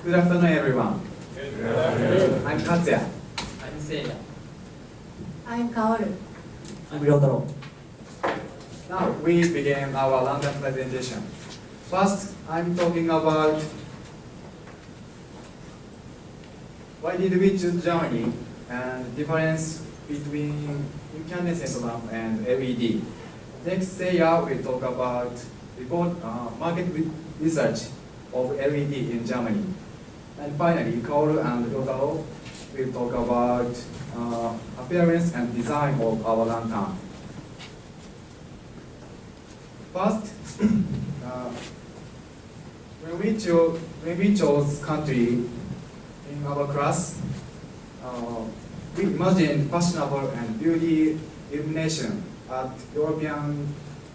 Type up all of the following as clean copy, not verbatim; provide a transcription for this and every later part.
Good afternoon, everyone. Good afternoon. I'm Katsuya. I'm Seiya. I'm Kaoru. I'm Ryotaro. Now we begin our London presentation. First, I'm talking about why did we choose Germany and difference between incandescent lamp and LED. Next, Seiya will talk about market research of LED in Germany. And finally, Kaoru and Ryotaro will talk about appearance and design of our lantern. First, when we chose country in our class, we imagined fashionable and beauty illumination at European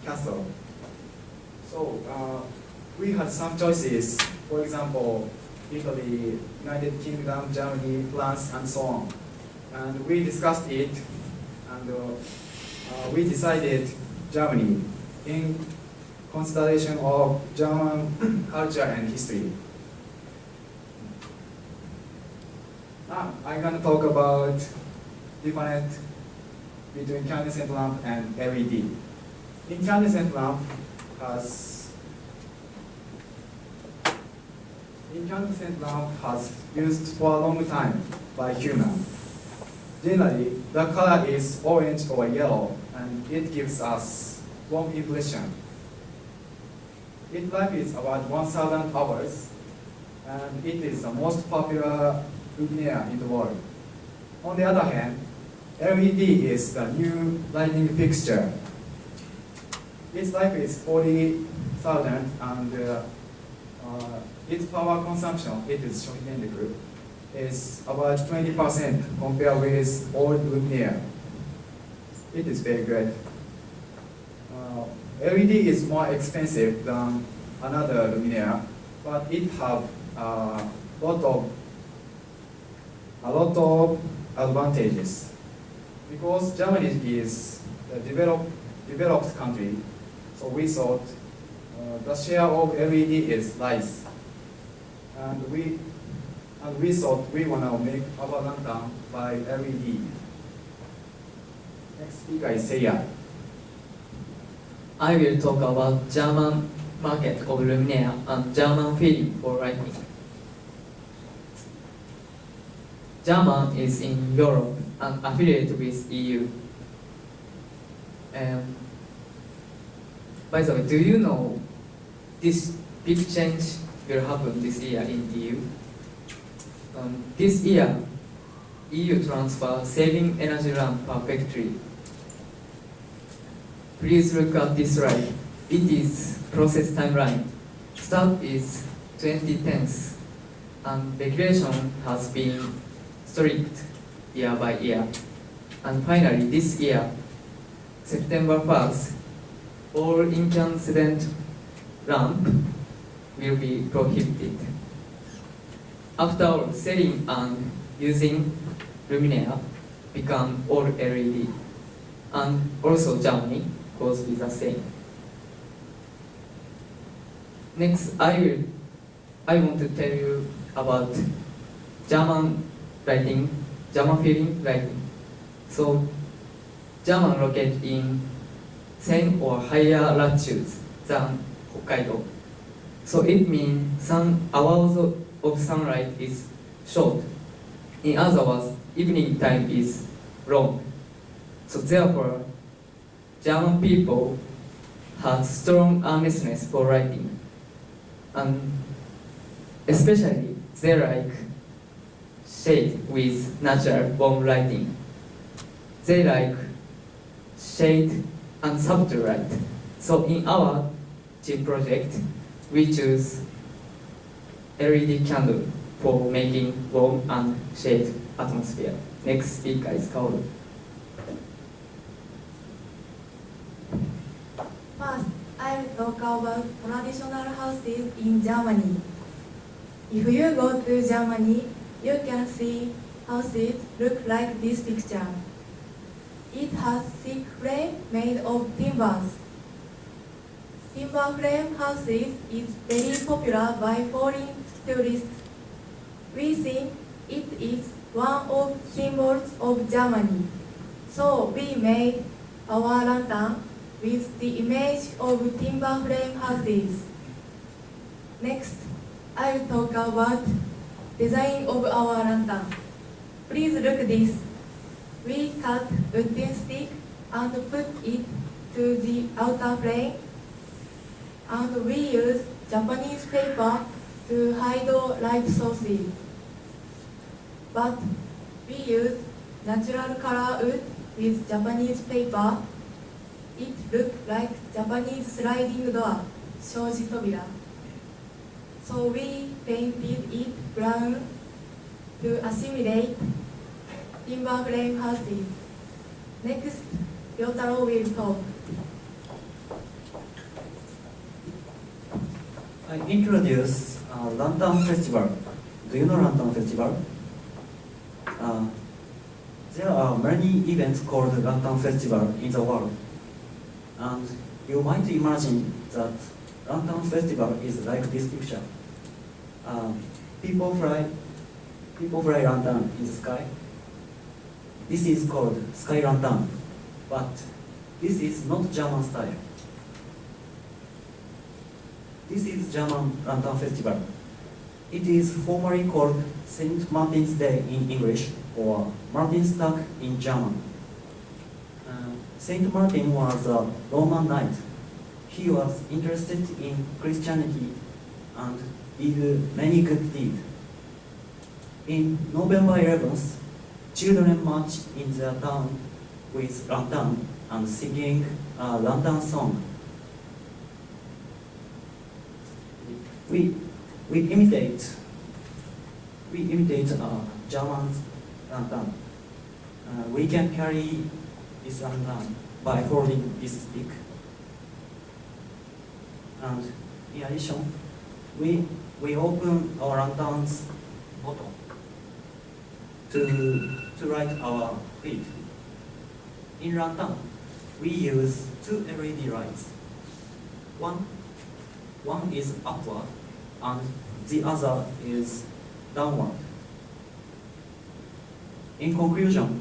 castle. So we had some choices. For example, Italy, United Kingdom, Germany, France, and so on. And we discussed it, and we decided Germany in consideration of German culture and history. Now, I'm going to talk about difference between incandescent lamp and LED. Incandescent lamp has used for a long time by human. Generally, the color is orange or yellow, and it gives us warm impression. Its life is about 1,000 hours, and it is the most popular luminaire in the world. On the other hand, LED is the new lighting fixture. Its life is 40,000, and its power consumption, it is shown in the group, is about 20% compared with old luminaire. It is very good. LED is more expensive than another luminaire, but it have a lot of advantages. Because Germany is a developed country, so we thought the share of LED is rise, and we thought we want to make our lantern by LED. Next speaker is Seiya. I will talk about German market of luminaire and German feeling for lighting. German is in Europe and affiliated with EU. By the way, do you know this big change will happen this year in EU? This year, EU transfer saving energy lamp per factory. Please look at this slide. It is process timeline. Start is 2010, and regulation has been strict year by year. And finally, this year, September 1st, all incandescent lamp will be prohibited. After all, selling and using luminaire become all LED. And also Germany goes with the same. Next, I want to tell you about German lighting, German feeling lighting. So, German located in same or higher latitudes than Hokkaido. So it means some hours of sunlight is short. In other words, evening time is long. So therefore, German people have strong earnestness for lighting. And especially, they like shade with natural warm lighting. They like shade and subtle light. So in our chip project, we choose LED candle for making warm and shade atmosphere. Next speaker is Kaoru. First, I will talk about traditional houses in Germany. If you go to Germany, you can see houses look like this picture. It has thick frame made of timbers. Timber frame houses is very popular by foreign tourists We think it is one of symbols of Germany. So we made our lantern with the image of timber frame houses. Next, I will talk about design of our lantern. Please look at this. We cut wooden stick and put it to the outer frame, and we use Japanese paper to hide light sources. But we use natural color wood with Japanese paper. It looks like Japanese sliding door, shoji tobira. So we painted it brown to assimilate timber frame houses. Next, Ryotaro will talk. I introduce Lantern Festival. Do you know Lantern Festival? There are many events called Lantern Festival in the world. And you might imagine that Lantern Festival is like this picture. People fly lantern in the sky. This is called sky lantern, but this is not German style. This is German Lantern Festival. It is formally called Saint Martin's Day in English or Martinstag in German. Saint Martin was a Roman knight. He was interested in Christianity and did many good deeds. In November 11th, children marched in their town with lantern and singing a lantern song. We imitate a German lantern. We can carry this lantern by holding this stick. And in addition, we open our lantern's bottom to light our feet. In lantern, we use two LED lights. One is upward and the other is downward. In conclusion,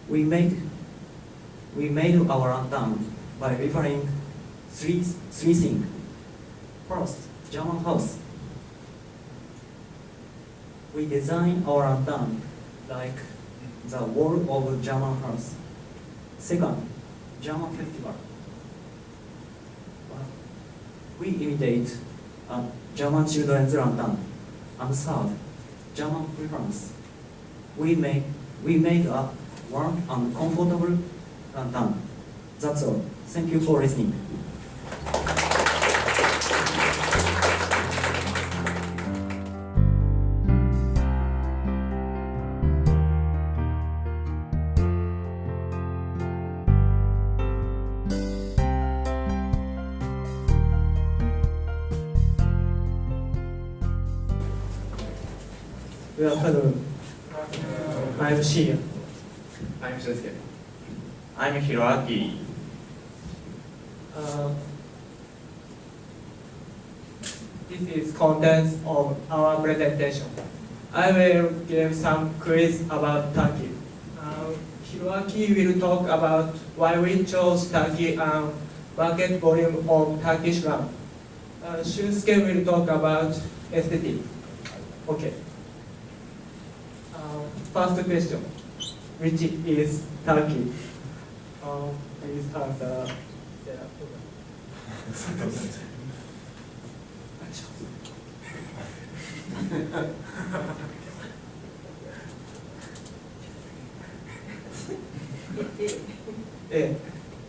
we made our lantern by referring three things. First, German house. We design our lantern like the wall of a German house. Second, German festival. We imitate a German children's lantern. And third, German preference. We make a warm and comfortable lantern. That's all. Thank you for listening. Good afternoon. I'm Shia. I'm Shusuke. I'm Hiroaki. This is contents of our presentation. I will give some quiz about Turkey. Hiroaki will talk about why we chose Turkey and market volume of Turkish lamp. Shusuke will talk about aesthetic. Okay. First question, which is Turkey? Please answer.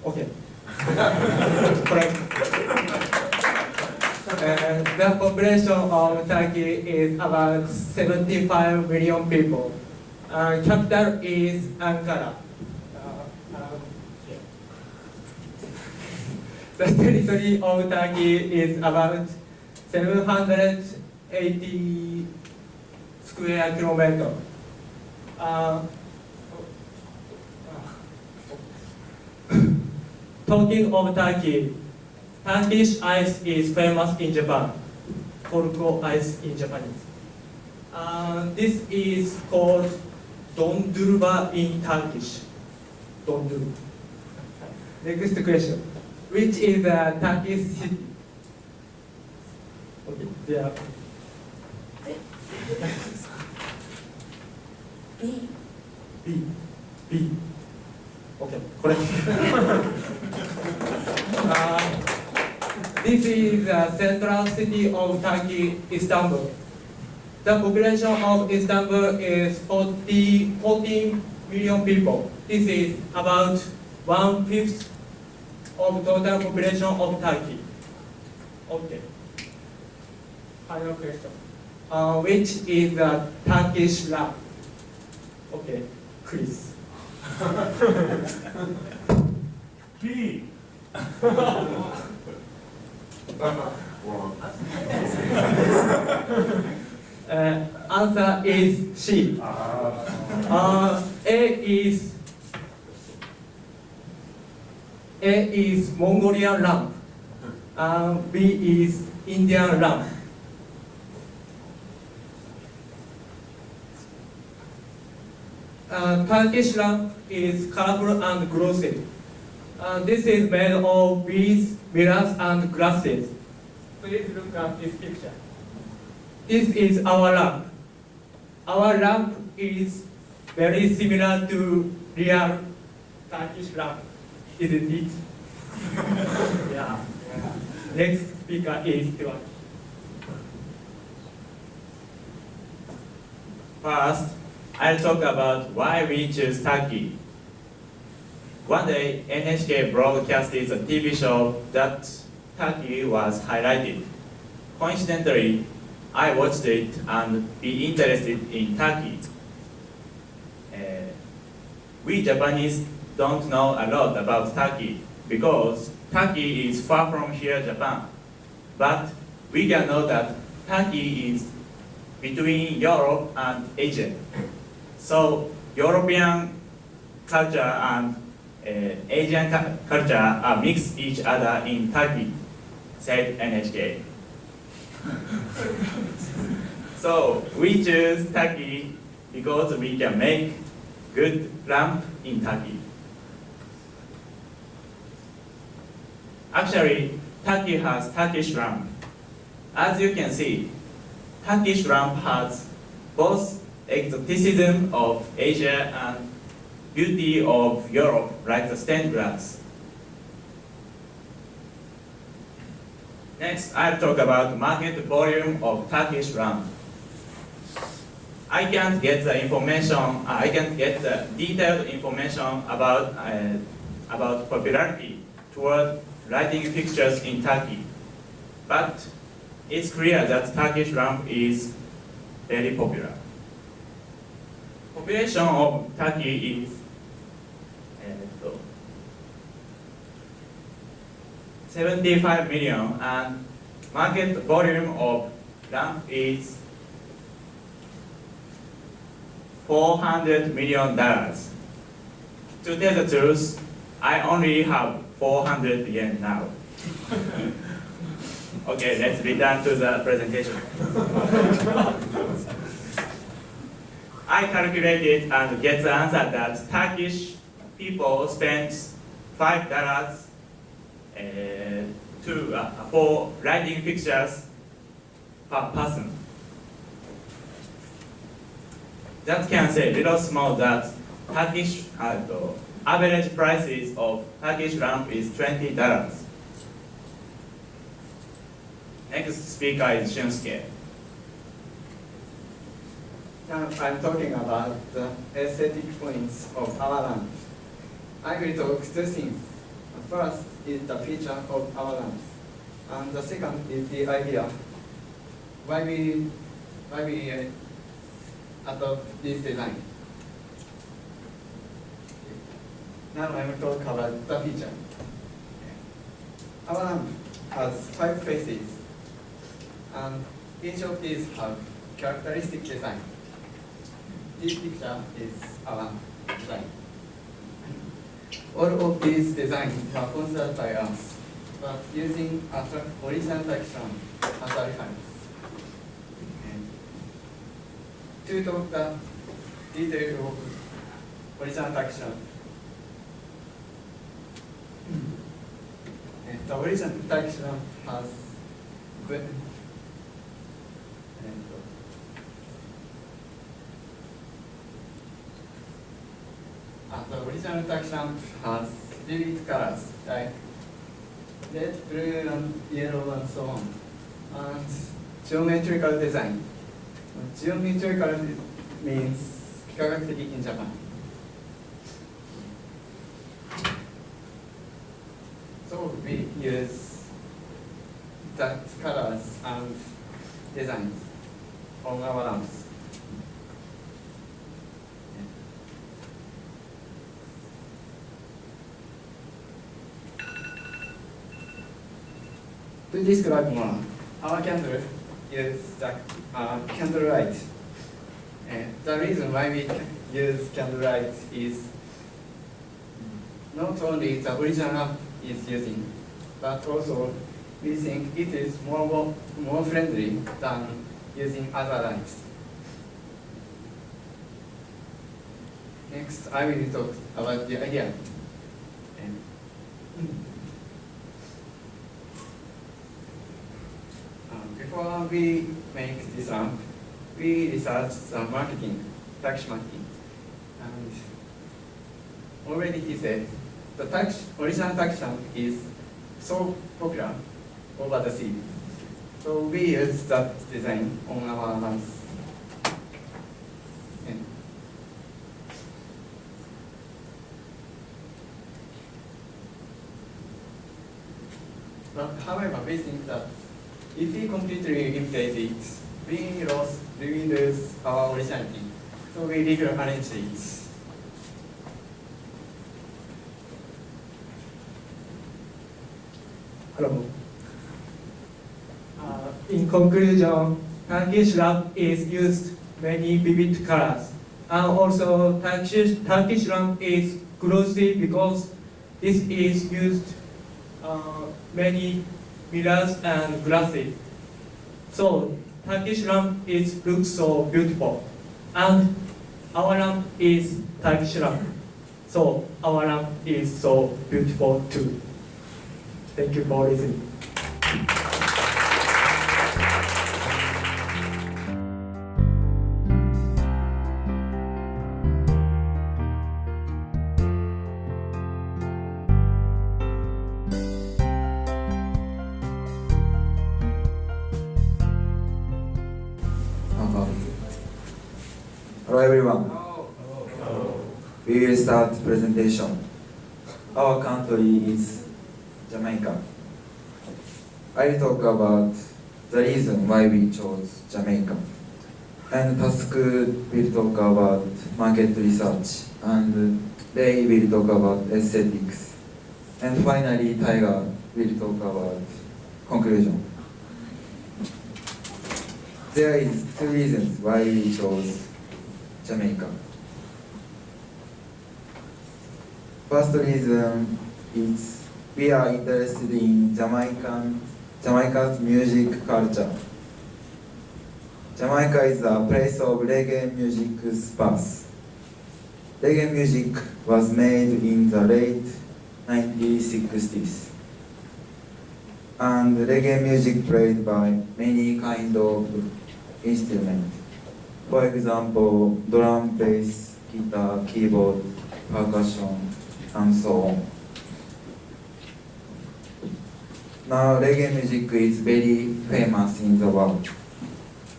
Okay. Correct. The population of Turkey is about 75 million people. Capital is Ankara. The territory of Turkey is about 780 square kilometers. Talking of Turkey, Turkish ice is famous in Japan. Cocoa ice in Japanese. This is called dondurma in Turkish. Dondurma. Next question. Which is a Turkish city? Okay, there. B. B. Okay, correct. This is the central city of Turkey, Istanbul. The population of Istanbul is 14 million people. This is about 1/5 of total population of Turkey. Okay. Final question. Which is the Turkish lamp? Okay, Chris. B. Answer is C. A is Mongolian lamp. B is Indian lamp. Turkish lamp is colorful and glossy. This is made of beads, mirrors, and glasses. Please look at this picture. This is our lamp. Our lamp is very similar to real Turkish lamp, isn't it? Yeah. Next speaker is Tiwaki. First, I'll talk about why we choose Turkey. One day, NHK broadcasted a TV show that Turkey was highlighted. Coincidentally, I watched it and be interested in Turkey. We Japanese don't know a lot about Turkey because Turkey is far from here, Japan. But we can know that Turkey is between Europe and Asia. So European culture and Asian culture are mixed each other in Turkey, said NHK. So we choose Turkey because we can make good lamp in Turkey. Actually, Turkey has Turkish lamp. As you can see, Turkish lamp has both exoticism of Asia and beauty of Europe, like the stained glass. Next, I'll talk about market volume of Turkish lamp. I can't get the detailed information about popularity toward lighting fixtures in Turkey. But it's clear that Turkish lamp is very popular. Population of Turkey is 75 million and market volume of lamp is $400 million. To tell the truth, I only have 400 yen now. Okay, let's return to the presentation. I calculated and get the answer that Turkish people spend $5 for lighting fixtures per person. That can say little small that Turkish average prices of Turkish lamp is $20. Next speaker is Shunsuke. Now I'm talking about the aesthetic points of our lamp. I will talk two things. First is the feature of our lamps, and the second is the idea why we adopt this design. Now I will talk about the feature. Our lamp has 5 faces, and each of these have characteristic design. This picture is our design. All of these designs were sponsored by us. but using original traction as a reference. And to talk the detail of original traction, the original traction has the original traction has vivid colors like red, blue, and yellow, and so on, and geometrical design. Geometrical means characteristic in Japan. So we use that colors and designs on our lamps. To describe more, our candle use the candlelight. The reason why we use candlelight is not only the original lamp is using, but also we think it is more friendly than using other lights. Next, I will talk about the idea. Before we make this lamp, we researched the marketing, tax marketing. And already he said, the original tax lamp is so popular over the sea. So we used that design on our lamps. But however, we think that if we completely imitate it, we lose our originality. So we rearrange it. Hello. In conclusion, Turkish lamp is used many vivid colors, and also Turkish lamp is glossy because this is used many mirrors and glasses. So Turkish lamp looks so beautiful, and our lamp is Turkish lamp. So our lamp is so beautiful too. Thank you for listening. Hello everyone. We will start presentation. Our country is Jamaica. I will talk about the reason why we chose Jamaica. And Pascal will talk about market research, and Ray will talk about aesthetics. And finally, Tiger will talk about conclusion. There is two reasons why we chose Jamaica. First reason is we are interested in Jamaica's music culture. Jamaica is a place of reggae music's birth. Reggae music was made in the late 1960s. And reggae music played by many kinds of instruments. For example, drum, bass, guitar, keyboard, percussion, and so on. Now reggae music is very famous in the world.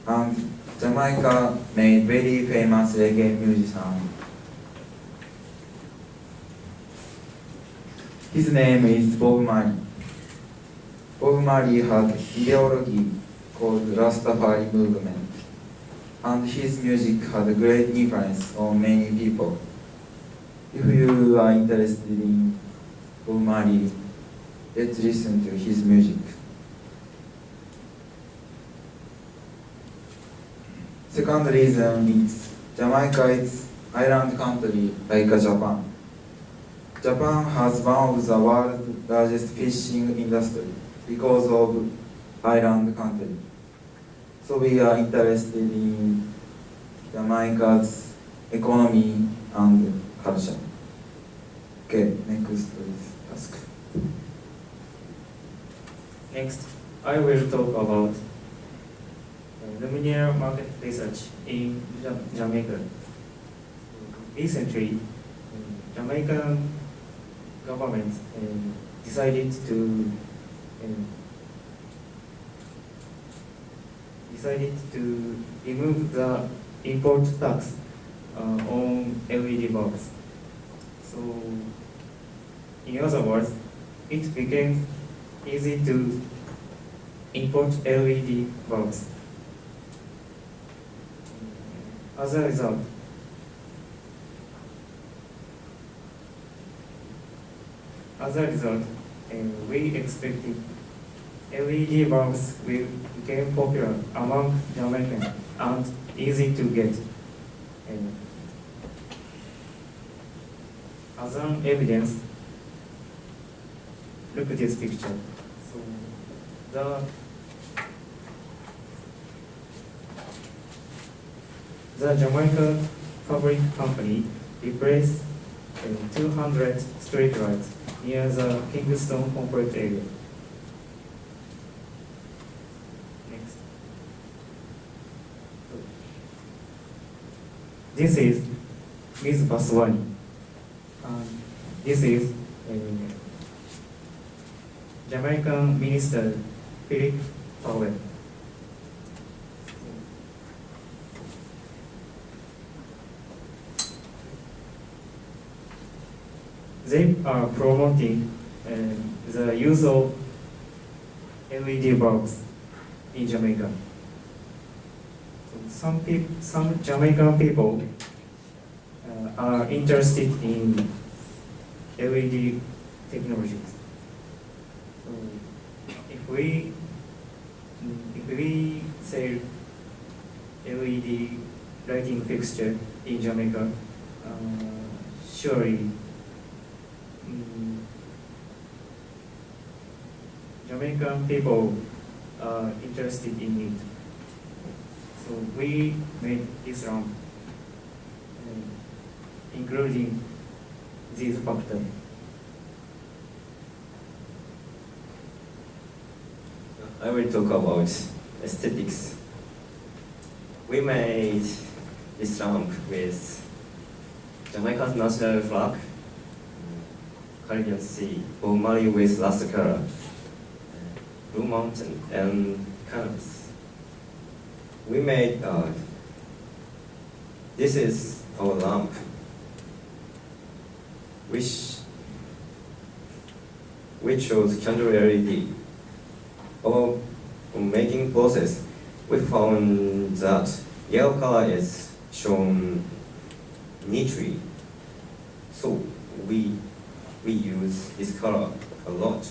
And Jamaica made very famous reggae musician. His name is Bob Marley. Bob Marley had ideology called Rastafari movement. And his music had a great influence on many people. If you are interested in Bob Marley, let's listen to his music. Second reason is Jamaica is island country like Japan. Japan has one of the world's largest fishing industry because of island country. So we are interested in Jamaica's economy and culture. Okay, next is task. Next, I will talk about Luminaire market research in Jamaica. Recently, Jamaican government decided to remove the import tax on LED bulbs. So, in other words, it became easy to import LED bulbs. As a result, we expected LED bulbs will become popular among Jamaicans and easy to get. As an evidence, look at this picture. So the Jamaica Fabric Company replaced 200 street lights near the Kingston corporate area. Next. This is Ms. Baswani. And this is Jamaican Minister Philip Powell. They are promoting the use of LED bulbs in Jamaica. So some Jamaican people are interested in LED technologies. So if we sell LED lighting fixture in Jamaica, surely Jamaican people are interested in it. So we made this lamp, including these factors. I will talk about aesthetics. We made this lamp with Jamaica's national flag, Caribbean Sea, Bob Marley with Rasta color, Blue Mountain, and cannabis. We made this is our lamp, which shows candle LED. Our making process, we found that yellow color is shown neatly, so we use this color a lot.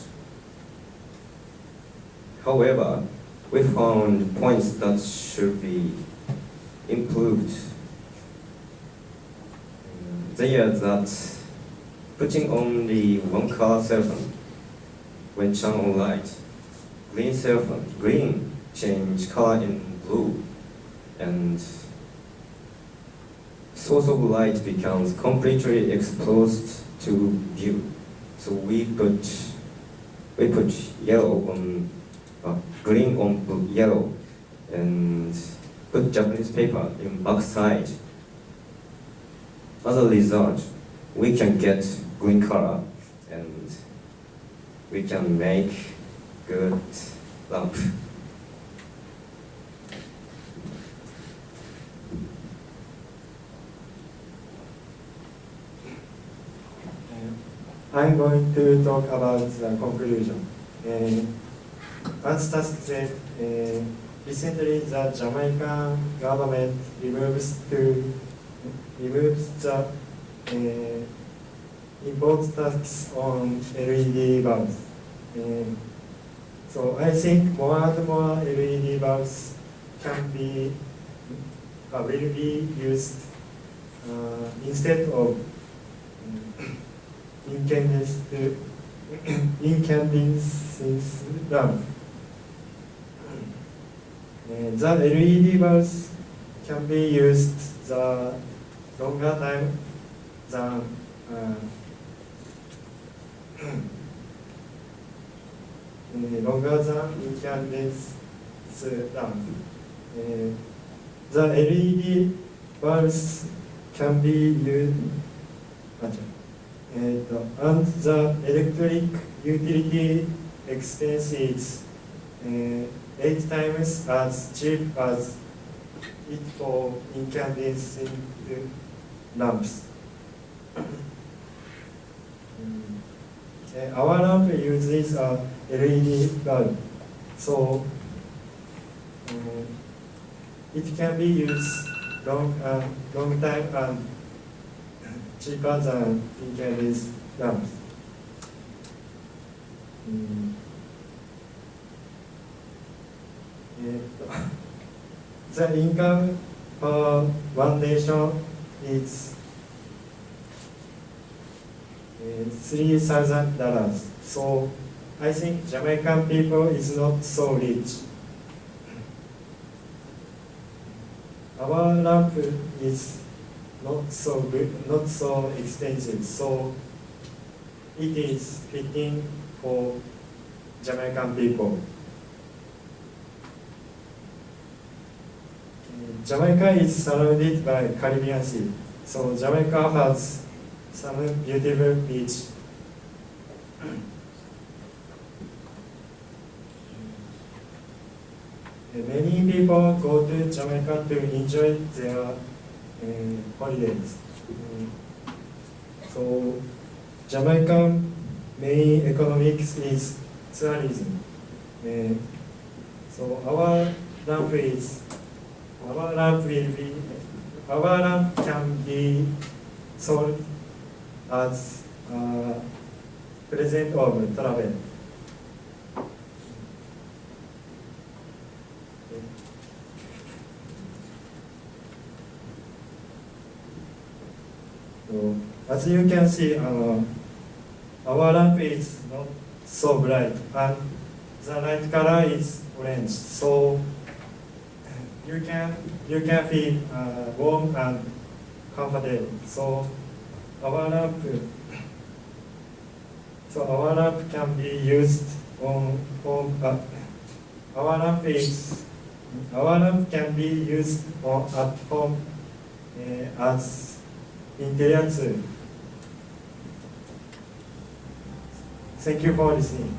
However, we found points that should be improved. They are that putting only one color cell phone when turned on light, green cell phone, green change color in blue, and source of light becomes completely exposed to view. So we put yellow on green on blue, yellow, and put Japanese paper in back side. As a result, we can get green color and we can make good lamp. I'm going to talk about the conclusion. As Task said, recently the Jamaican government removes the import tax on LED bulbs. So I think more and more LED bulbs will be used instead of incandescent incandescent lamp. The LED bulbs can be used the longer time than longer than incandescent lamp. The LED bulbs can be used, and the electric utility expense is 8 times as cheap as it for incandescent lamps. Our lamp uses a LED bulb, so it can be used long time and cheaper than incandescent lamps. The income per one nation is $3,000. So I think Jamaican people is not so rich. Our lamp is not so good, not so expensive, so it is fitting for Jamaican people. Jamaica is surrounded by Caribbean Sea, so Jamaica has some beautiful beach. Many people go to Jamaica to enjoy their holidays. So Jamaican main economics is tourism. So our lamp can be sold as a present of travel. So, as you can see, our lamp is not so bright, and the light color is orange. So you can feel warm and comfortable. So our lamp can be used on our lamp can be used at home as interior too. Thank you for listening.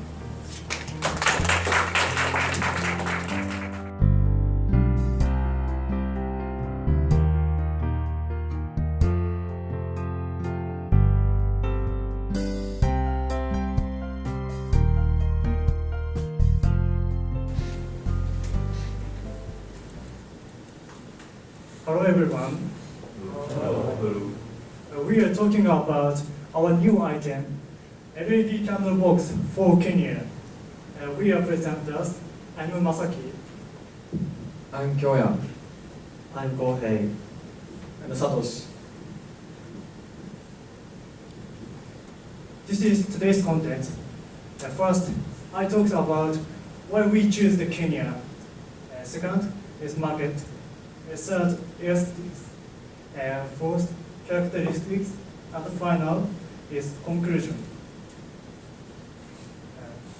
Hello everyone. We are talking about our new item, LED candle box for Kenya. We are presenters. I'm Masaki. I'm Kyoya. I'm Kohei. And Satoshi. This is today's content. First, I talked about why we choose the Kenya. Second is market. Third is fourth characteristics, and the final is conclusion.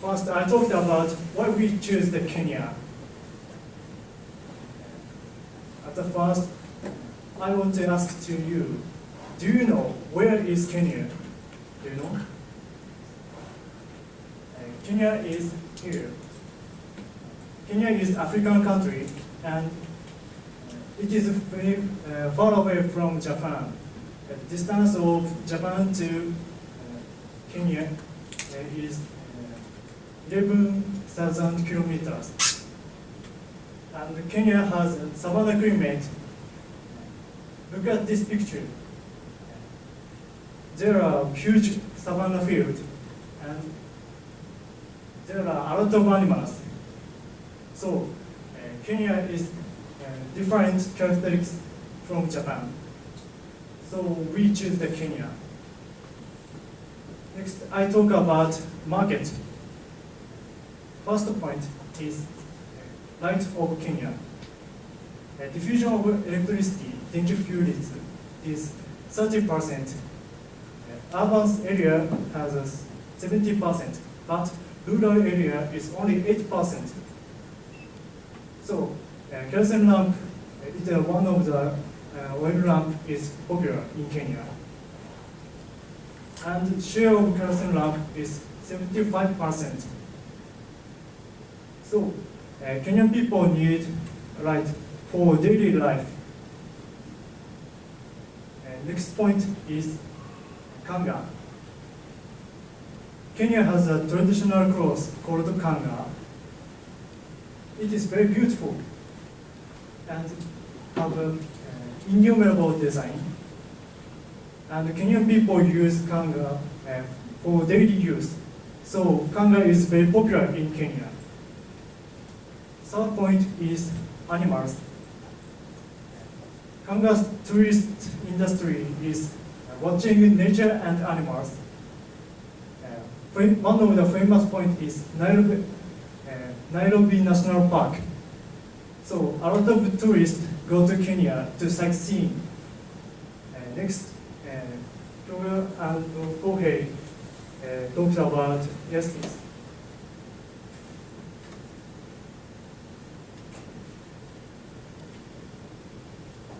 First, I talked about why we choose the Kenya. At the first, I want to ask to you, do you know where is Kenya? Do you know? Kenya is here. Kenya is African country, and it is very far away from Japan. The distance of Japan to Kenya is 11,000 kilometers. And Kenya has a savanna climate. Look at this picture. There are huge savanna fields, and there are a lot of animals. So Kenya is different characteristics from Japan. So we choose the Kenya. Next, I talk about market. First point is light of Kenya. Diffusion of electricity, dengue fuel is 30%. Urban area has 70%, but rural area is only 8%. So, kerosene lamp is one of the oil lamp is popular in Kenya. And share of kerosene lamp is 75%. So, Kenyan people need light for daily life. Next point is kanga. Kenya has a traditional cloth called kanga. It is very beautiful and have an innumerable design. And Kenyan people use kanga for daily use. So kanga is very popular in Kenya. Third point is animals. Kanga's tourist industry is watching nature and animals. One of the famous points is Nairobi National Park. So a lot of tourists go to Kenya to sightseeing. Next, Kyoga and Kohei talked about justice.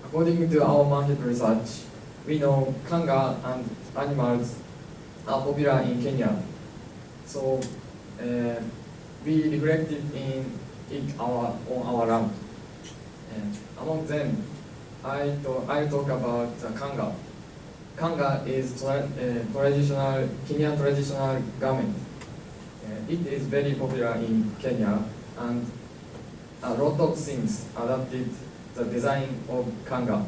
According to our market research, we know kanga and animals are popular in Kenya. So we reflected in it on our lamp. Among them, I talk about kanga. Kanga is traditional Kenyan traditional garment. It is very popular in Kenya, and a lot of things adapted the design of kanga.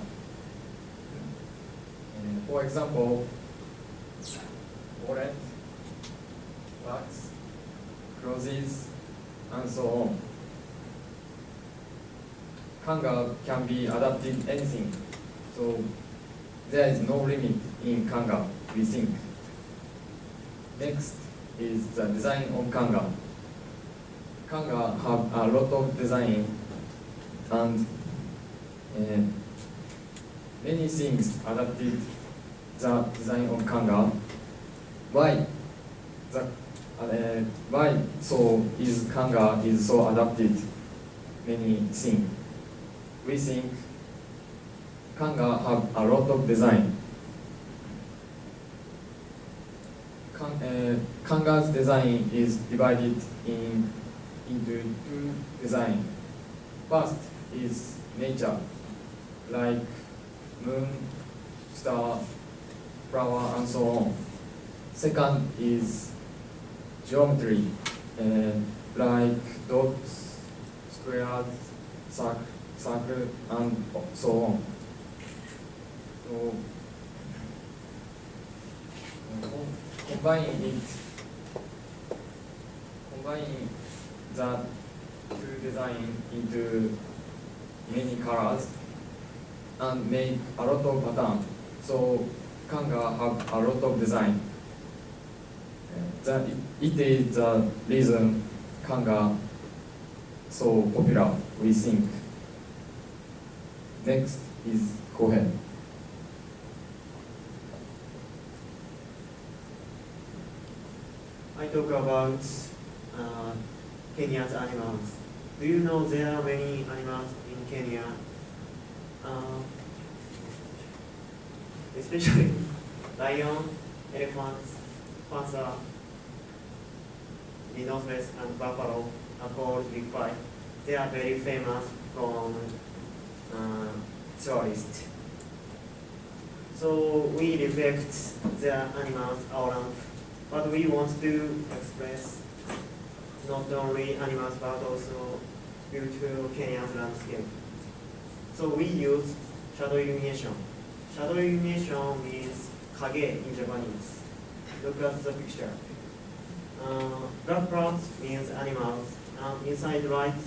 For example, wallet, bags, clothes, and so on. Kanga can be adapted anything, so there is no limit in kanga, we think. Next is the design of kanga. Kanga have a lot of design and many things adapted the design of kanga. Why so is kanga is so adapted many things? We think kanga have a lot of design. Kanga's design is divided into two designs. First is nature, like moon, star, flower, and so on. Second is geometry, like dots, squares, circle, and so on. So combining the two design into many colors and make a lot of pattern. So kanga have a lot of design. It is the reason kanga so popular, we think. Next is Kohei. I talk about Kenya's animals. Do you know there are many animals in Kenya? Especially lion, elephants, panther, rhinoceros, and buffalo are called Big Five. They are very famous from tourists. So we reflect their animals around, but we want to express not only animals but also beautiful Kenyan landscape. So we use shadow illumination. Shadow illumination means kage in Japanese. Look at the picture. Black part means animals, and inside light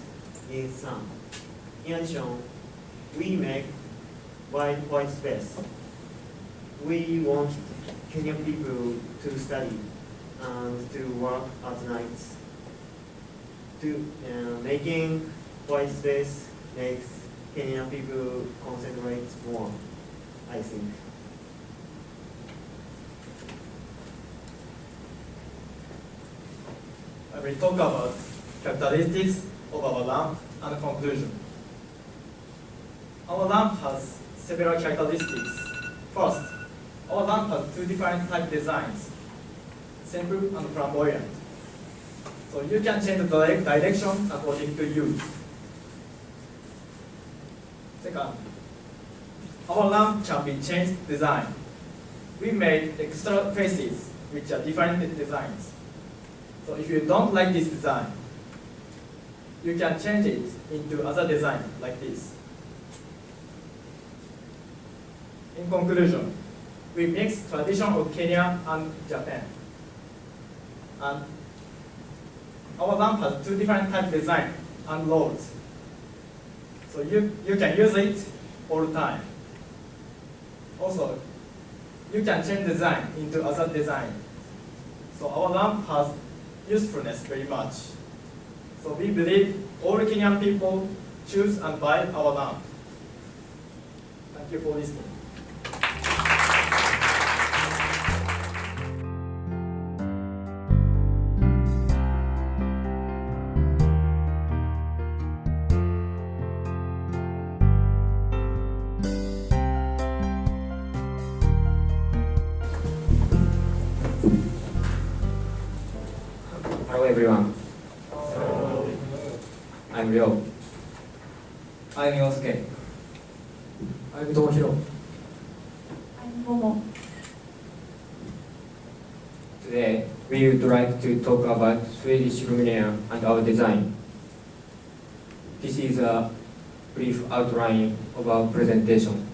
means sun. In addition, we make white space. We want Kenyan people to study and to work at night. Making white space makes Kenyan people concentrate more, I think. I will talk about characteristics of our lamp and conclusion. Our lamp has several characteristics. First, our lamp has two different type designs, simple and flamboyant. So you can change the direction according to use. Second, our lamp can be changed design. We made extra faces which are different designs. So if you don't like this design, you can change it into other design like this. In conclusion, we mix tradition of Kenya and Japan. And our lamp has two different type design and loads. So you can use it all the time. Also, you can change design into other design. So our lamp has usefulness very much. So we believe all Kenyan people choose and buy our lamp. Thank you for listening. Hello everyone. I'm Ryo. I'm Yosuke. I'm Tohiro. I'm Momo. Today we would like to talk about Swedish Luminaire and our design. This is a brief outline of our presentation.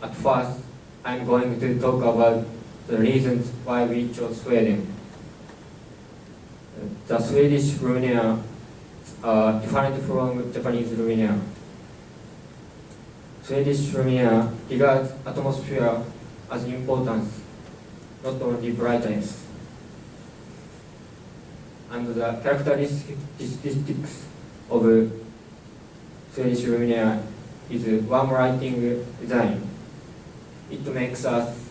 At first, I'm going to talk about the reasons why we chose Sweden. The Swedish luminaire are different from Japanese luminaire. Swedish luminaire regards atmosphere as importance, not only brightness. And the characteristics of Swedish luminaire is warm lighting design. It makes us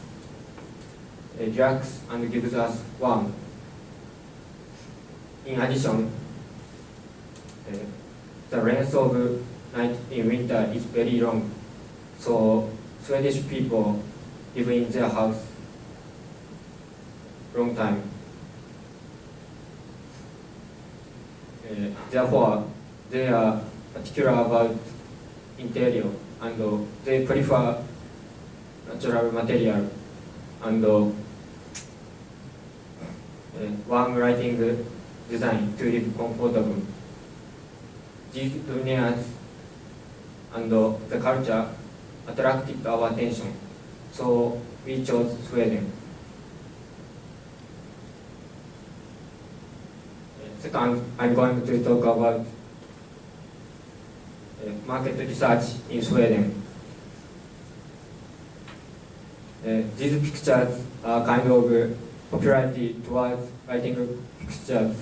relax and gives us warmth. In addition, the length of night in winter is very long, so Swedish people live in their house long time. Therefore, they are particular about interior and they prefer natural material and warm lighting design to live comfortable. These luminaires and the culture attracted our attention, so we chose Sweden. Second, I'm going to talk about market research in Sweden. These pictures are kind of popularity towards lighting fixtures.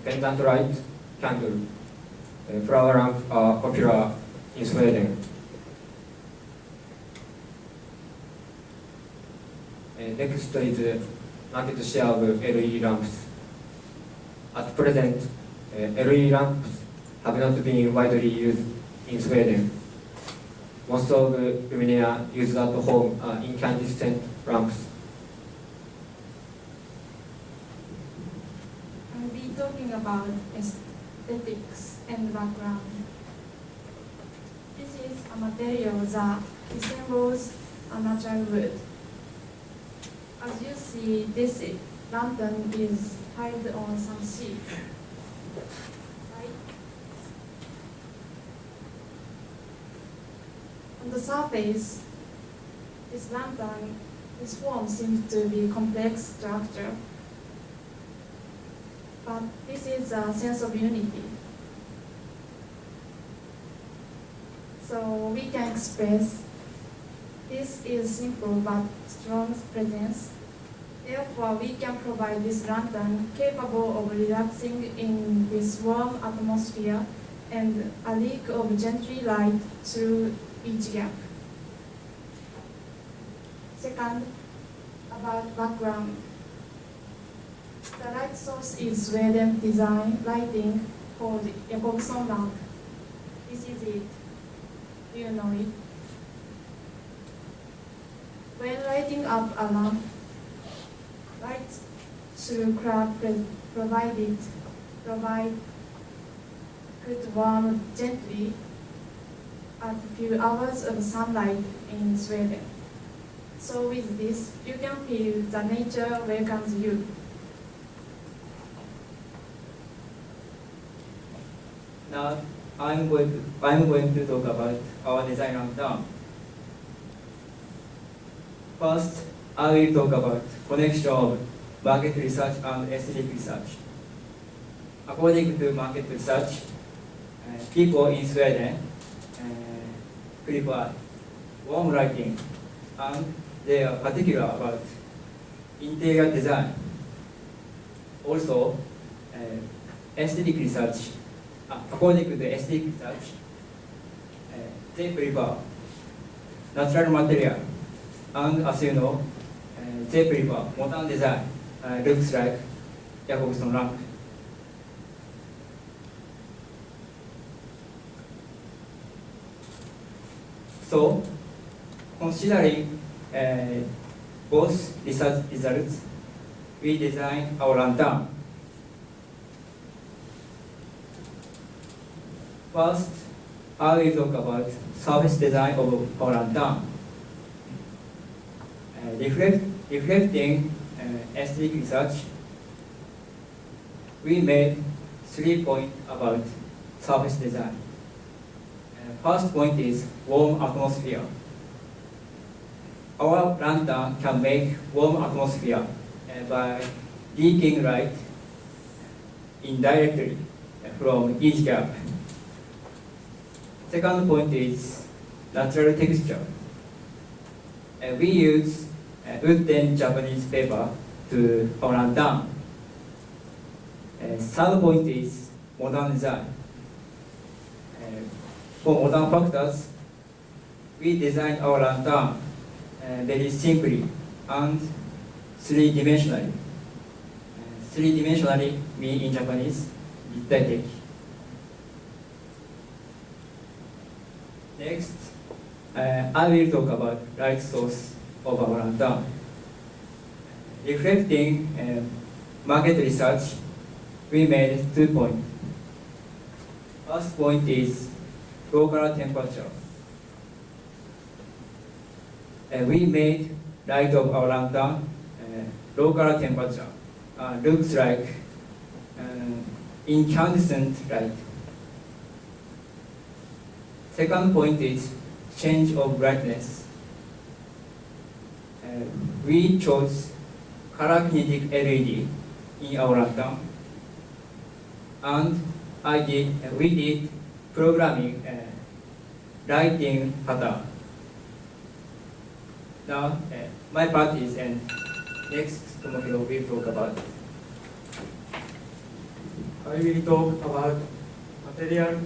Pendant light, candle, flower lamp are popular in Sweden. Next is market share of LED lamps. At present, LED lamps have not been widely used in Sweden. Most of the luminaire used at home are incandescent lamps. I'll be talking about aesthetics and background. This is a material that resembles a natural wood. As you see, this lantern is held on some sheets. Right? On the surface, this lantern, this form seems to be complex structure. But this is a sense of unity. So we can express This is simple but strong presence. Therefore, we can provide this lantern capable of relaxing in this warm atmosphere and a leak of gently light through each gap. Second, about background. The light source is Sweden design lighting called Jakobson lamp. This is it. Do you know it? When lighting up a lamp, light through crack provide could warm gently at a few hours of sunlight in Sweden. So with this, you can feel the nature welcomes you. Now, I'm going to talk about our design lantern. First, I will talk about connection of market research and aesthetic research. According to market research, people in Sweden prefer warm lighting, and they are particular about interior design. Also, aesthetic research, according to the aesthetic research, they prefer natural material, and as you know, they prefer modern design, looks like Jakobson lamp. So, considering both research results, we designed our lantern. First, I will talk about surface design of our lantern. Reflecting aesthetic research, we made 3 points about surface design. First point is warm atmosphere. Our lantern can make warm atmosphere by leaking light indirectly from each gap. Second point is natural texture. We use wooden Japanese paper to our lantern. Third point is modern design. For modern factors, we designed our lantern very simply and three-dimensionally. Three-dimensionally means in Japanese, 立体的. Next, I will talk about light source of our lantern. Reflecting market research, we made 2 points. First point is local temperature. We made light of our lantern local temperature. Looks like incandescent light. Second point is change of brightness. We chose color kinetic LED in our lantern, and we did programming lighting pattern. Now, my part is end. Next, Tomohiro will talk about. I will talk about material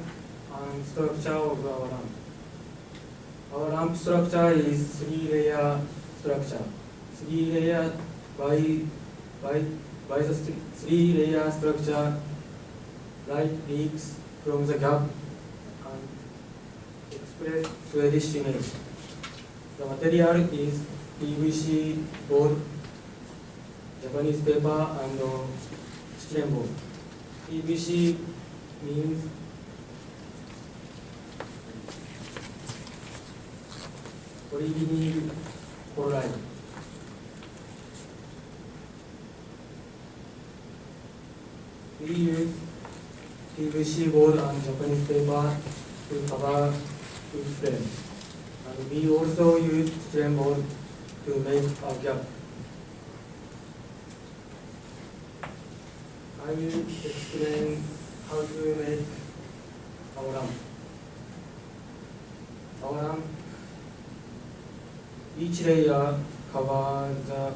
and structure of our lamp. Our lamp structure is 3-layer structure. 3-layer by the 3-layer structure, light leaks from the gap and express Swedish image. The material is PVC board, Japanese paper, and styrene board. PVC means polyvinyl chloride. We use PVC board and Japanese paper to cover each frame. And we also use styrene board to make a gap. I will explain how to make our lamp. Our lamp Each layer covers the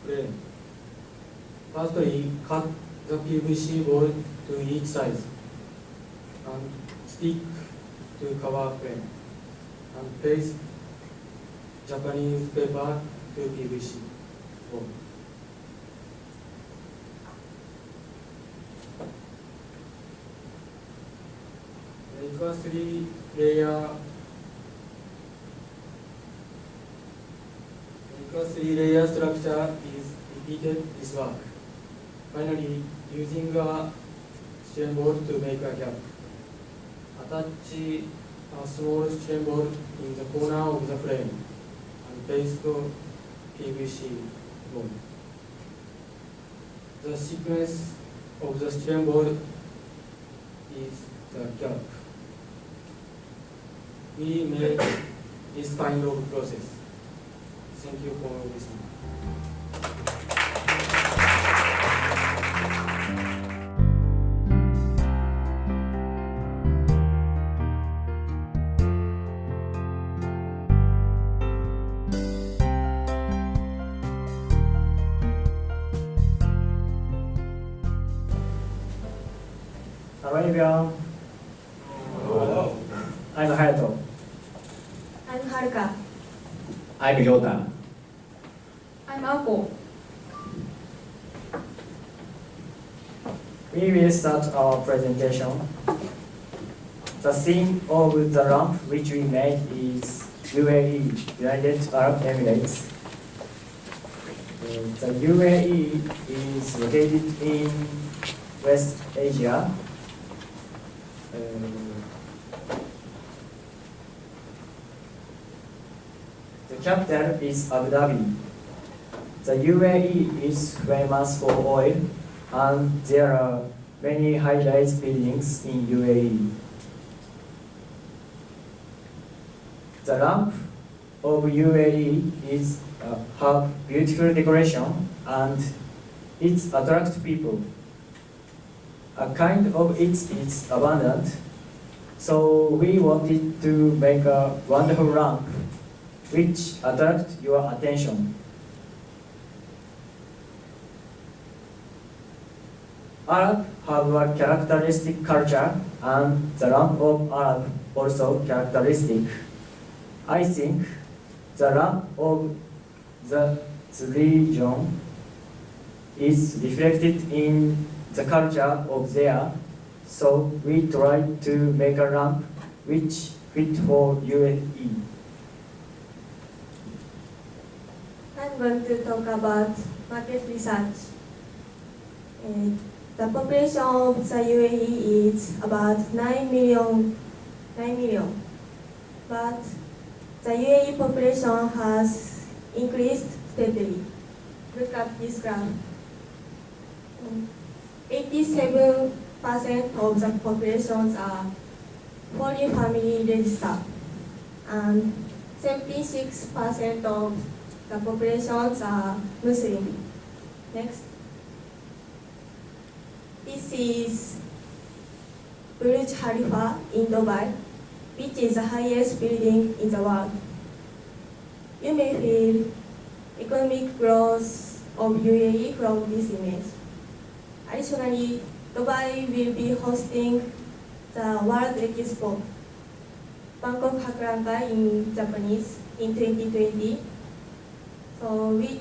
plane. Firstly, cut the PVC board to each size and stick to cover plane and paste Japanese paper to PVC board. Because three-layer structure is repeated this work. Finally, using a stem board to make a gap. Attach a small stem board in the corner of the frame and paste the PVC board. The sequence of the stem board is the gap. We make this kind of process. Thank you for listening. Hello everyone. I'm Hayato. I'm Haruka. I'm Yota. I'm Ako. We will start our presentation. The theme of the ramp which we made is UAE, United Arab Emirates. The UAE is located in West Asia. The capital is Abu Dhabi. The UAE is famous for oil, and there are many high-rise buildings in UAE. The ramp of UAE is have beautiful decoration and it attracts people. A kind of it is abundant, so we wanted to make a wonderful ramp which attracts your attention. Arab have a characteristic culture, and the ramp of Arab also characteristic. I think the ramp of the region is reflected in the culture of there, so we tried to make a ramp which fit for UAE. I'm going to talk about market research. The population of the UAE is about 9 million. But the UAE population has increased steadily. Look at this graph. 87% of the populations are foreign family registered, and 76% of the populations are Muslim. Next. This is Burj Khalifa in Dubai, which is the highest building in the world. You may feel economic growth of UAE from this image. Additionally, Dubai will be hosting the World Expo, Bangkok Hakranka in Japanese, in 2020, so which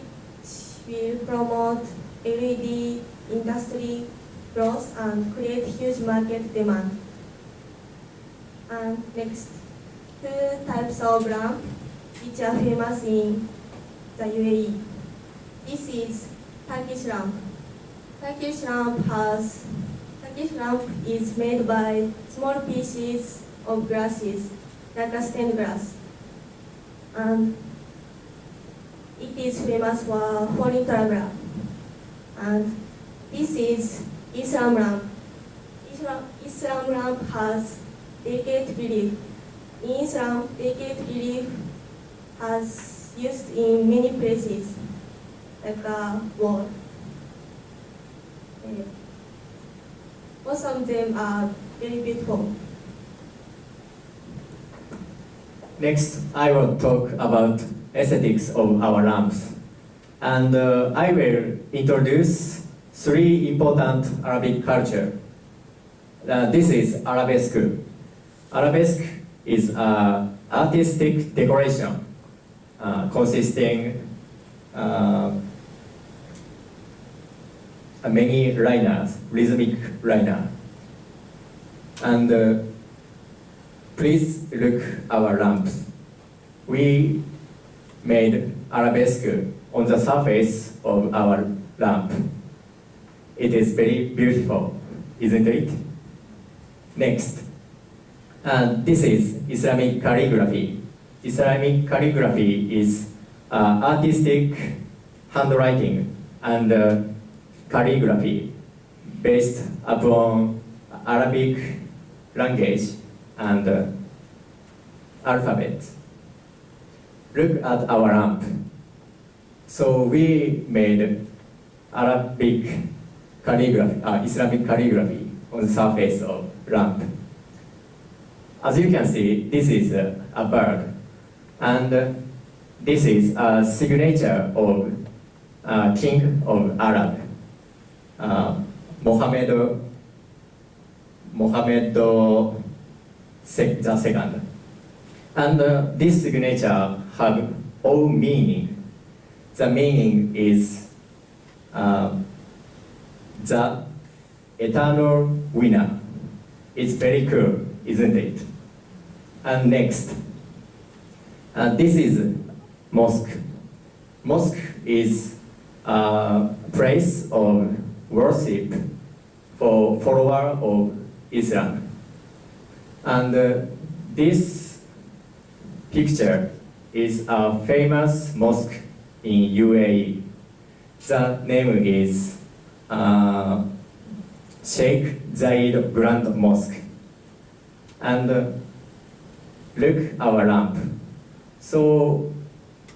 will promote LED industry growth and create huge market demand. And next, two types of ramp which are famous in the UAE. This is Turkish ramp. Turkish ramp is made by small pieces of grasses, like a stained glass. And it is famous for foreign traveler. And this is Islam ramp. Islam ramp has delicate relief. In Islam, delicate relief has used in many places, like a wall. Most of them are very beautiful. Next, I will talk about aesthetics of our lamps. And I will introduce three important Arabic culture. This is arabesque. Arabesque is artistic decoration consisting many liners, rhythmic liner. And please look our lamps. We made arabesque on the surface of our lamp. It is very beautiful, isn't it? Next, this is Islamic calligraphy. Islamic calligraphy is artistic handwriting and calligraphy based upon Arabic language and alphabet. Look at our lamp. So we made Arabic calligraphy, Islamic calligraphy on the surface of lamp. As you can see, this is a bird, and this is a signature of King of Arab, Mohammed the second. And this signature have all meaning. The meaning is the eternal winner. It's very cool, isn't it? And next, this is mosque. Mosque is a place of worship for followers of Islam. And this picture is a famous mosque in UAE. The name is Sheikh Zayed Grand Mosque. And look our lamp. So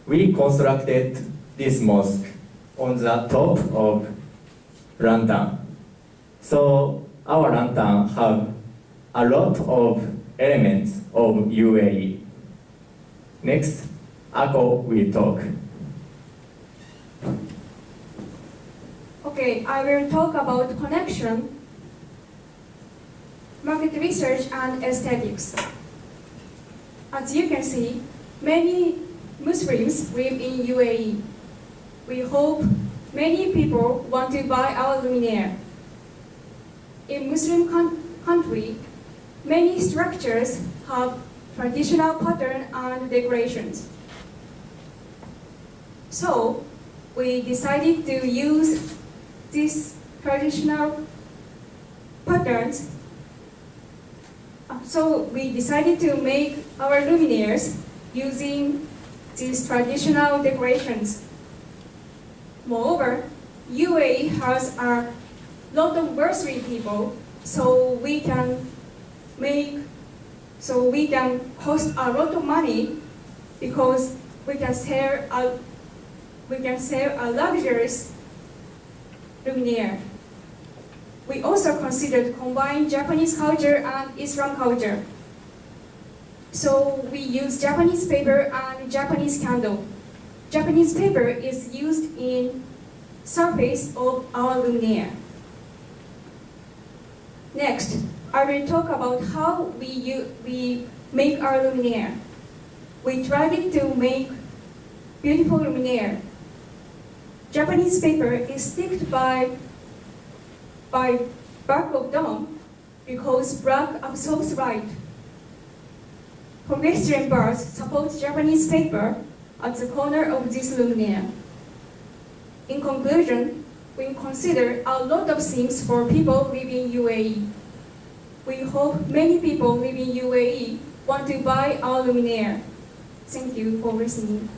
we constructed this mosque on the top of lantern. So our lantern have a lot of elements of UAE. Next, Ako will talk. Okay, I will talk about connection, market research, and aesthetics. As you can see, many Muslims live in UAE. We hope many people want to buy our luminaire. In Muslim country, many structures have traditional pattern and decorations. So we decided to use these traditional patterns. So we decided to make our luminaires using these traditional decorations. Moreover, UAE has a lot of wealthy people, so we can cost a lot of money because we can sell a luxurious luminaire. We also considered combine Japanese culture and Islam culture. So we use Japanese paper and Japanese candle. Japanese paper is used in surface of our luminaire. Next, I will talk about how we make our luminaire. We tried to make beautiful luminaire. Japanese paper is sticked by back of dome because black absorbs light. Pedestrian bars support Japanese paper at the corner of this luminaire. In conclusion, we consider a lot of things for people living in UAE. We hope many people living in UAE want to buy our luminaire. Thank you for listening.